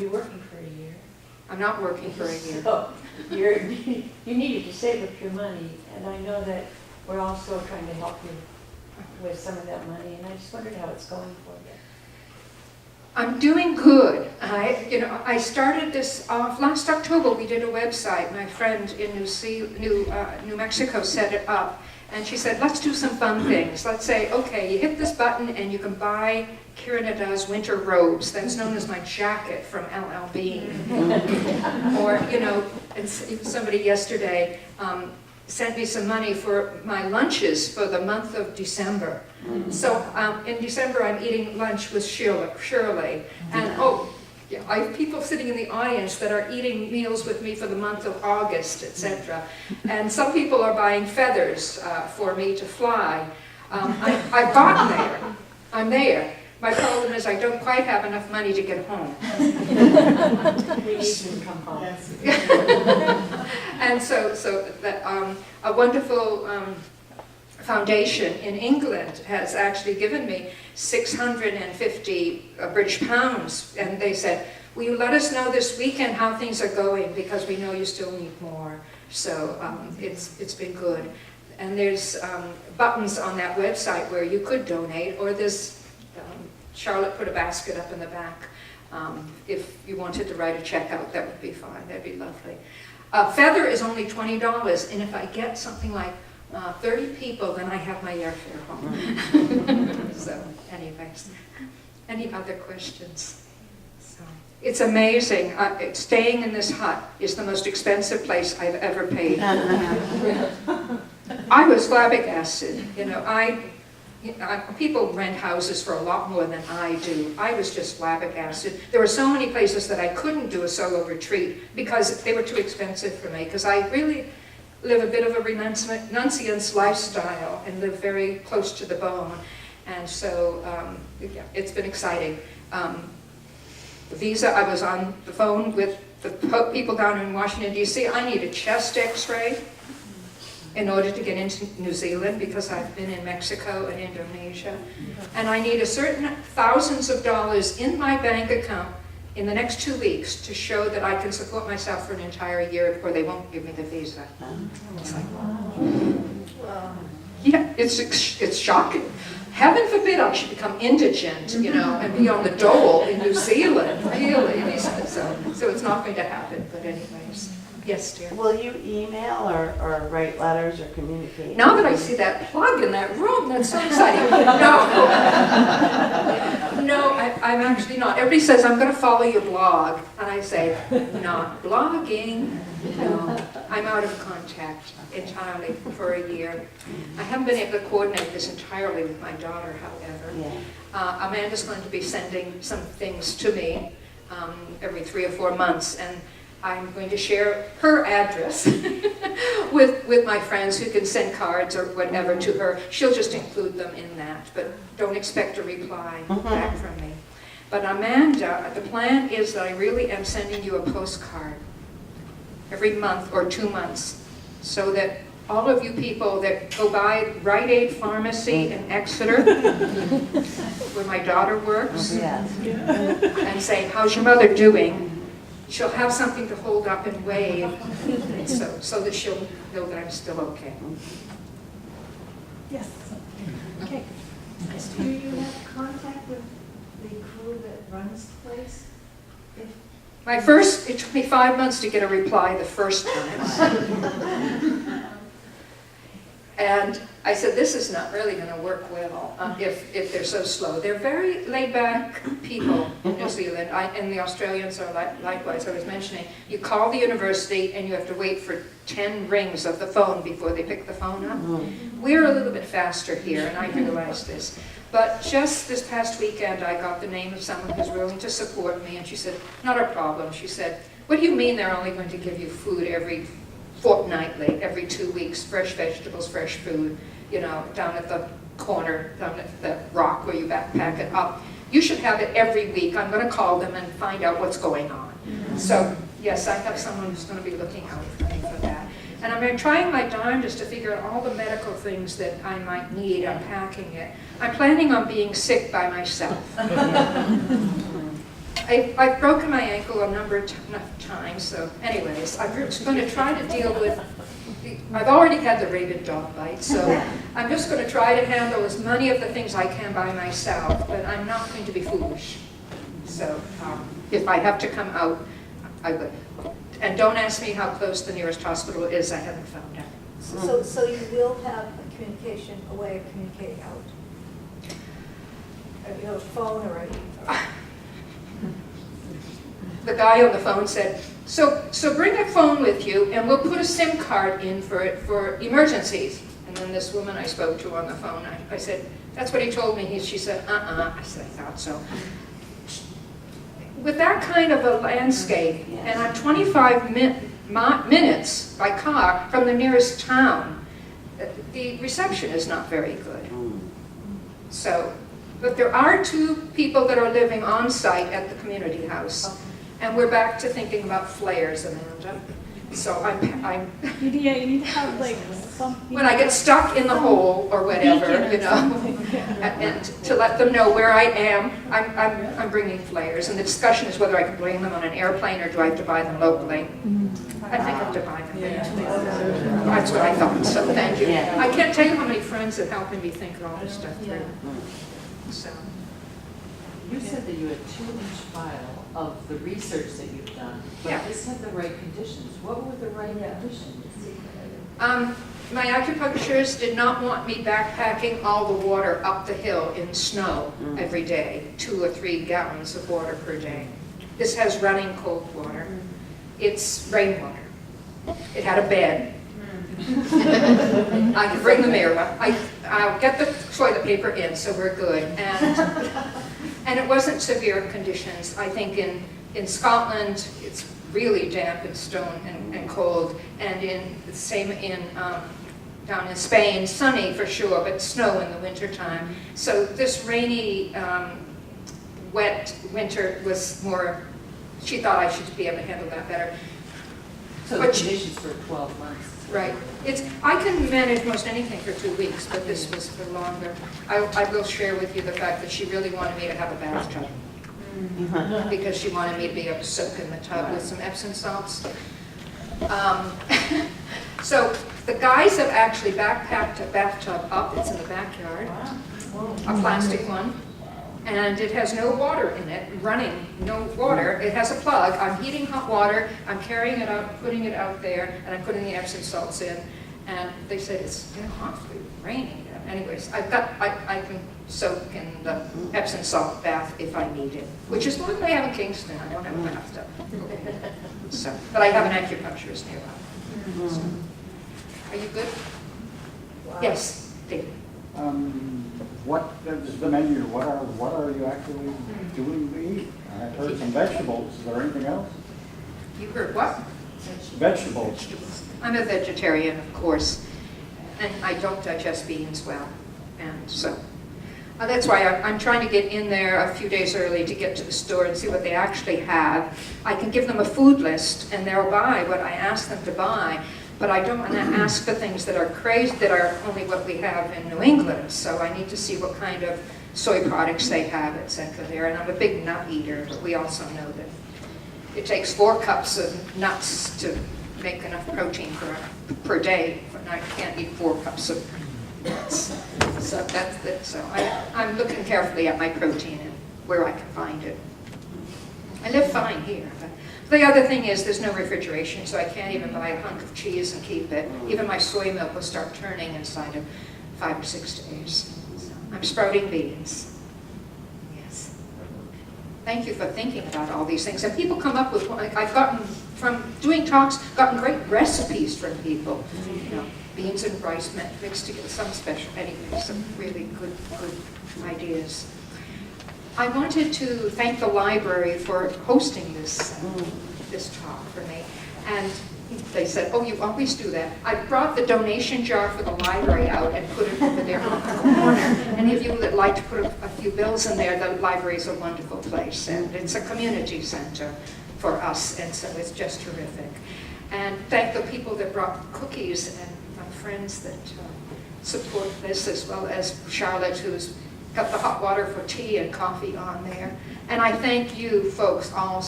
You're working for a year. I'm not working for a year. So you needed to save up your money, and I know that we're also trying to help you with some of that money, and I just wondered how it's going for you. I'm doing good. I started this off last October. We did a website. My friend in New Mexico set it up, and she said, "Let's do some fun things. Let's say, okay, you hit this button and you can buy Kira Nadal's winter robes. That's known as my jacket from LL Bean." Or and somebody yesterday sent me some money for my lunches for the month of December. So in December, I'm eating lunch with Shirley. And I have people sitting in the audience that are eating meals with me for the month of August, etc. And some people are buying feathers for me to fly. I've gotten there. I'm there. My problem is I don't quite have enough money to get home. We need you to come home. And so that, a wonderful foundation in England has actually given me 650 British pounds, and they said, "Will you let us know this weekend how things are going, because we know you still need more." So it's been good. And there's buttons on that website where you could donate, or there's Charlotte put a basket up in the back. If you wanted to write a check out, that would be fine. That'd be lovely. Feather is only $20, and if I get something like 30 people, then I have my airfare home. So, anyways, any other questions? So, it's amazing. Staying in this hut is the most expensive place I've ever paid. I was flabbergasted. People rent houses for a lot more than I do. I was just flabbergasted. There were so many places that I couldn't do a solo retreat because they were too expensive for me, because I really live a bit of a renunciance lifestyle and live very close to the bone. And so it's been exciting. The visa, I was on the phone with the people down in Washington, D.C. I need a chest x-ray in order to get into New Zealand, because I've been in Mexico and Indonesia. And I need a certain thousands of dollars in my bank account in the next 2 weeks to show that I can support myself for an entire year, or they won't give me the visa. It's like, yeah, it's shocking. Heaven forbid I should become indigent, and be on the dole in New Zealand, really. So it's not going to happen, but anyways. Yes, dear. Will you email or write letters or communicate? Now that I see that plug in that room, that's so exciting. No, I'm actually not. Everybody says, "I'm going to follow your blog." And I say, "Not blogging." No, I'm out of contact entirely for a year. I haven't been able to coordinate this entirely with my daughter, however. Yeah. Amanda's going to be sending some things to me every 3 or 4 months, and I'm going to share her address with my friends who can send cards or whatever to her. She'll just include them in that, but don't expect a reply back from me. But Amanda, the plan is that I really am sending you a postcard every month or 2 months, so that all of you people that go by Rite Aid Pharmacy in Exeter, where my daughter works, Yes. and say, "How's your mother doing?" She'll have something to hold up and wave, so that she'll know that I'm still okay. Yes. Okay. Do you have contact with the crew that runs the place? It took me 5 months to get a reply the first time. And I said, this is not really going to work well if they're so slow. They're very laid-back people in New Zealand, and the Australians are likewise. I was mentioning, you call the university and you have to wait for 10 rings of the phone before they pick the phone up. We're a little bit faster here, and I realize this. But just this past weekend, I got the name of someone who's willing to support me, and she said, "Not a problem." She said, "What do you mean they're only going to give you food fortnightly, every 2 weeks, fresh vegetables, fresh food, down at the corner, down at the rock where you backpack it up? You should have it every week. I'm going to call them and find out what's going on." So, yes, I have someone who's going to be looking out for me for that. And I'm trying my darndest to figure out all the medical things that I might need, unpacking it. I'm planning on being sick by myself. I've broken my ankle a number of times, so anyways, I'm just going to try to deal with, I've already had the rabid dog bite, so I'm just going to try to handle as many of the things I can by myself, but I'm not going to be foolish. So if I have to come out, I will. And don't ask me how close the nearest hospital is, I haven't found out. So you will have a communication, a way of communicating out? You have a phone or a... The guy on the phone said, so bring a phone with you and we'll put a SIM card in for it for emergencies. And then this woman I spoke to on the phone, I said, that's what he told me. She said, I said, I thought so. With that kind of a landscape, and I'm 25 minutes by car from the nearest town, the reception is not very good. So, but there are 2 people that are living on site at the community house. And we're back to thinking about flares, Amanda. So You need to have like something. when I get stuck in the hole or whatever, you know, and to let them know where I am, I'm bringing flares. And the discussion is whether I can bring them on an airplane or do I have to buy them locally. I think I have to buy them. That's what I thought, so thank you. Yeah. I can't tell you how many friends have helped me think all this stuff through. So. You said that you had 2-inch file of the research that you've done, but Yeah. this had the right conditions. What were the right conditions? My acupuncturist did not want me backpacking all the water up the hill in snow every day, 2 or 3 gallons of water per day. This has running cold water. It's rainwater. It had a bed. I can bring the mirror. I'll get the toilet paper in, so we're good. And it wasn't severe conditions. I think in Scotland, it's really damp and stone and cold, and same down in Spain, sunny for sure, but snow in the wintertime. So this rainy, wet winter was more, she thought I should be able to handle that better. So the conditions for 12 months. Right. I can manage most anything for 2 weeks, but this was for longer. I will share with you the fact that she really wanted me to have a bathtub. Because she wanted me to be able to soak in the tub with some Epsom salts. So the guys have actually backpacked a bathtub up. It's in the backyard, a plastic one. And it has no water in it, running, no water. It has a plug. I'm heating hot water. I'm carrying it out, putting it out there, and I'm putting the Epsom salts in. And they said it's awfully rainy. Anyways, I can soak in the Epsom salt bath if I need it, which is what I have in Kingston. I don't have a bathtub. So, but I have an acupuncturist nearby. So, are you good? Wow. Yes, David. What is the menu? What are you actually doing to eat? I heard some vegetables. Is there anything else? You heard what? Vegetables. I'm a vegetarian, of course, and I don't digest beans well, and so that's why I'm trying to get in there a few days early to get to the store and see what they actually have. I can give them a food list, and they'll buy what I ask them to buy, but I don't want to ask for things that are crazy, that are only what we have in New England, so I need to see what kind of soy products they have, etc. there, and I'm a big nut eater, but we also know that it takes 4 cups of nuts to make enough protein per day, but I can't eat 4 cups of nuts. So that's it. So I'm looking carefully at my protein and where I can find it. I live fine here. But the other thing is there's no refrigeration, so I can't even buy a hunk of cheese and keep it. Even my soy milk will start turning inside of 5 or 6 days. So I'm sprouting beans. Yes. Thank you for thinking about all these things. And people come up with, I've gotten, from doing talks, gotten great recipes from people. You know, beans and rice mixed together, some special, anyway, some really good ideas. I wanted to thank the library for hosting this talk for me. And they said, oh, you always do that. I brought the donation jar for the library out and put it over there on the corner. Any of you that like to put a few bills in there, the library is a wonderful place. And it's a community center for us, and so it's just terrific. And thank the people that brought cookies and my friends that support this, as well as Charlotte, who's got the hot water for tea and coffee on there. And I thank you folks all